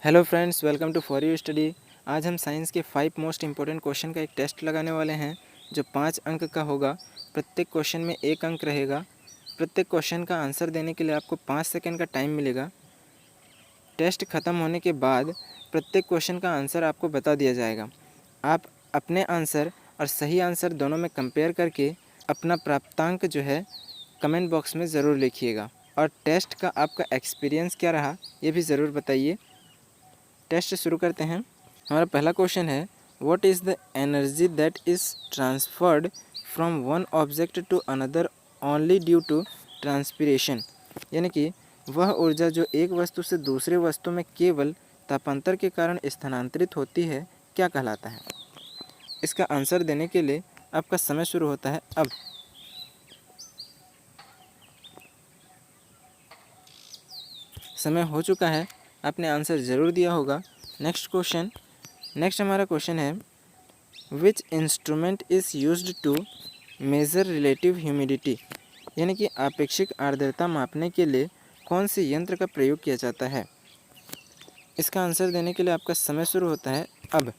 Hello friends, welcome to for you study. आज हम science के 5 मोस्ट इंपॉर्टेंट क्वेश्चन का एक टेस्ट लगाने वाले हैं जो 5 अंक का होगा। प्रत्येक क्वेश्चन में 1 अंक रहेगा। प्रत्येक क्वेश्चन का आंसर देने के लिए आपको 5 सेकंड का टाइम मिलेगा। टेस्ट ख़त्म होने के बाद प्रत्येक क्वेश्चन का आंसर आपको बता दिया जाएगा। आप अपने आंसर और सही आंसर दोनों में कंपेयर करके अपना प्राप्तांक जो है कमेंट बॉक्स में ज़रूर लिखिएगा। और टेस्ट का आपका एक्सपीरियंस क्या रहा ये भी ज़रूर बताइए। टेस्ट शुरू करते हैं। हमारा पहला क्वेश्चन है, what is the energy that is transferred from one object to another only due to transpiration. यानी कि वह ऊर्जा जो एक वस्तु से दूसरे वस्तु में केवल तापांतर के कारण स्थानांतरित होती है क्या कहलाता है। इसका आंसर देने के लिए आपका समय शुरू होता है अब। समय हो चुका है, आपने आंसर ज़रूर दिया होगा। नेक्स्ट हमारा क्वेश्चन है, which instrument is used to measure relative humidity. यानी कि आपेक्षिक आर्द्रता मापने के लिए कौन से यंत्र का प्रयोग किया जाता है। इसका आंसर देने के लिए आपका समय शुरू होता है अब।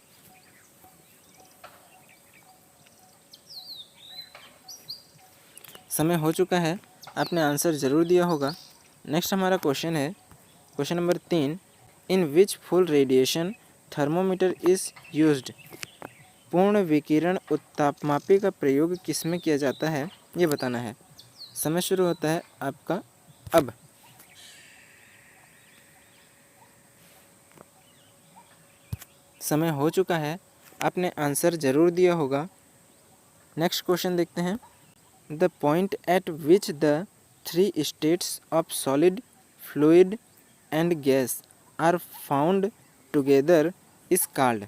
समय हो चुका है, आपने आंसर ज़रूर दिया होगा। नेक्स्ट हमारा क्वेश्चन है, question number 3, in which full radiation thermometer is used. पूर्ण विकिरण उत्तापमापी का प्रयोग किस में किया जाता है ये बताना है। समय शुरू होता है आपका अब। समय हो चुका है, आपने आंसर ज़रूर दिया होगा। नेक्स्ट क्वेश्चन देखते हैं, the point at which the 3 states of solid, fluid and gas are found together is called.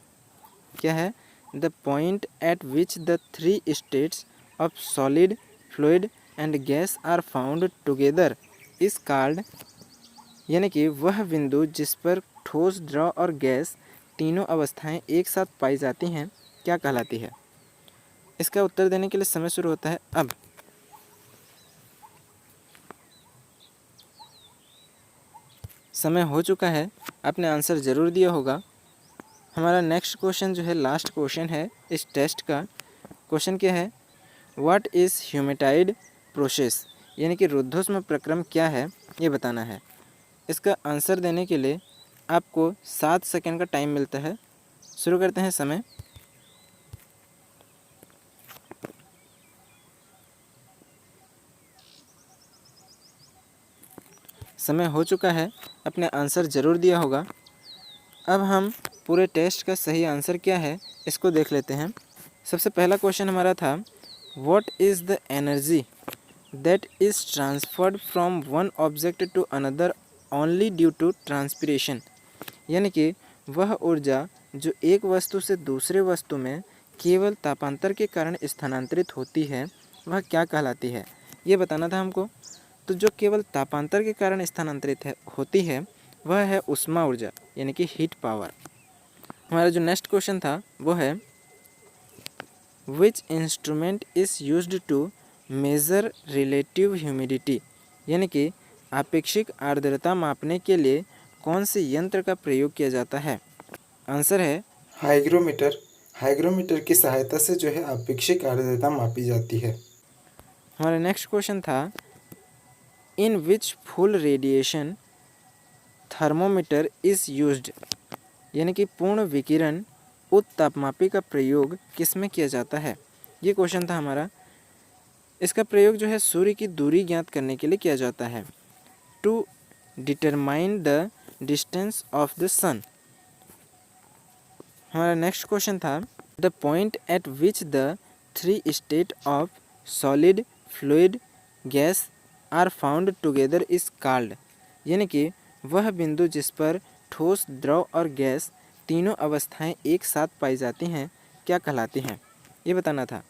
क्या है, the point at which the 3 states of solid, fluid and gas are found together is called. यानी कि वह बिंदु जिस पर ठोस, द्रव और गैस तीनों अवस्थाएं एक साथ पाई जाती हैं क्या कहलाती है। इसका उत्तर देने के लिए समय शुरू होता है अब। समय हो चुका है, आपने आंसर ज़रूर दिया होगा। हमारा नेक्स्ट क्वेश्चन जो है लास्ट क्वेश्चन है इस टेस्ट का। क्वेश्चन क्या है, व्हाट इज़ ह्यूमेटाइड प्रोसेस। यानी कि रुद्धोष्म प्रक्रम क्या है ये बताना है। इसका आंसर देने के लिए आपको 7 सेकंड का टाइम मिलता है। शुरू करते हैं समय। समय हो चुका है, अपने आंसर ज़रूर दिया होगा। अब हम पूरे टेस्ट का सही आंसर क्या है इसको देख लेते हैं। सबसे पहला क्वेश्चन हमारा था, what is the energy that is transferred from one object to another only due to transpiration. यानी कि वह ऊर्जा जो एक वस्तु से दूसरे वस्तु में केवल तापांतर के कारण स्थानांतरित होती है वह क्या कहलाती है ये बताना था हमको। तो जो केवल तापांतर के कारण स्थानांतरित होती है वह है ऊष्मा ऊर्जा यानी कि हीट पावर। हमारा जो नेक्स्ट क्वेश्चन था वो है, which instrument is used to measure relative humidity. यानी कि आपेक्षिक आर्द्रता मापने के लिए कौन से यंत्र का प्रयोग किया जाता है। आंसर है हाइग्रोमीटर। हाइग्रोमीटर की सहायता से जो है आपेक्षिक आर्द्रता मापी जाती है। हमारा नेक्स्ट क्वेश्चन था, in which full radiation thermometer is used. यानी कि पूर्ण विकिरण उत्तापमापी का प्रयोग किस में किया जाता है ये क्वेश्चन था हमारा। इसका प्रयोग जो है सूर्य की दूरी ज्ञात करने के लिए किया जाता है, to determine the distance of the sun. हमारा नेक्स्ट क्वेश्चन था, the point at which the 3 state of solid, fluid, gas are found together is called. यानी कि वह बिंदु जिस पर ठोस, द्रव और गैस तीनों अवस्थाएं एक साथ पाई जाती हैं क्या कहलाती हैं ये बताना था।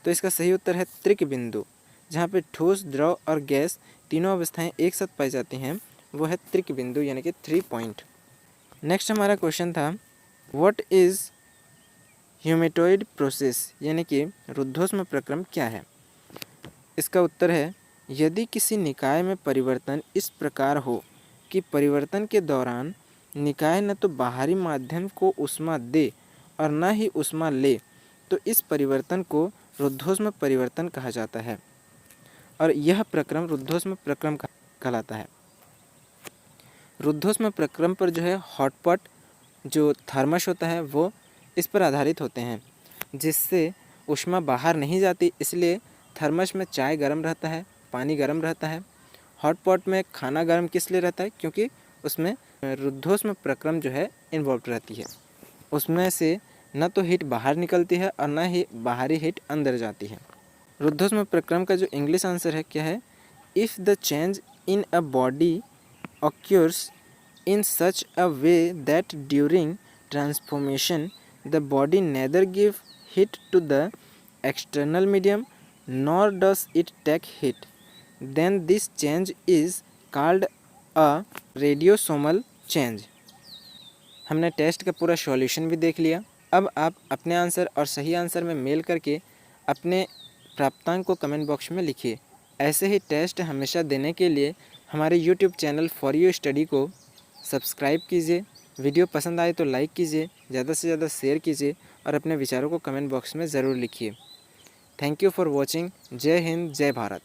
तो इसका सही उत्तर है त्रिक बिंदु। जहाँ पे ठोस, द्रव और गैस तीनों अवस्थाएं एक साथ पाई जाती हैं वो है त्रिक बिंदु यानी कि 3 पॉइंट। नेक्स्ट हमारा क्वेश्चन था, व्हाट इज़ ह्यूमेटॉइड प्रोसेस। यानी कि रुद्धोष्म प्रक्रम क्या है। इसका उत्तर है, यदि किसी निकाय में परिवर्तन इस प्रकार हो कि परिवर्तन के दौरान निकाय न तो बाहरी माध्यम को ऊष्मा दे और न ही ऊष्मा ले, तो इस परिवर्तन को रुद्धोष्म परिवर्तन कहा जाता है और यह प्रक्रम रुद्धोष्म प्रक्रम कहलाता है। रुद्धोष्म प्रक्रम पर जो है हॉटपॉट जो थर्मस होता है वो इस पर आधारित होते हैं, जिससे ऊष्मा बाहर नहीं जाती, इसलिए थर्मस में चाय गर्म रहता है, पानी गर्म रहता है। हॉटपॉट में खाना गर्म किस लिए रहता है, क्योंकि उसमें रुद्धोष्म प्रक्रम जो है इन्वॉल्व रहती है। उसमें से न तो हीट बाहर निकलती है और न ही बाहरी हीट अंदर जाती है। रुद्धोष्म प्रक्रम का जो इंग्लिश आंसर है क्या है, if the change in a body occurs in such a way that during transformation the body neither give heat to the external medium nor does it take heat, then this change is called a radiosomal change। हमने test का पूरा solution भी देख लिया। अब आप अपने answer और सही आंसर में मेल करके अपने प्राप्तांक को कमेंट बॉक्स में लिखिए। ऐसे ही टेस्ट हमेशा देने के लिए हमारे YouTube channel for you study को सब्सक्राइब कीजिए। वीडियो पसंद आए तो लाइक कीजिए, ज़्यादा से ज़्यादा शेयर कीजिए और अपने विचारों को कमेंट बॉक्स में ज़रूर लिखिए। Thank you for watching. जय हिंद, जय भारत।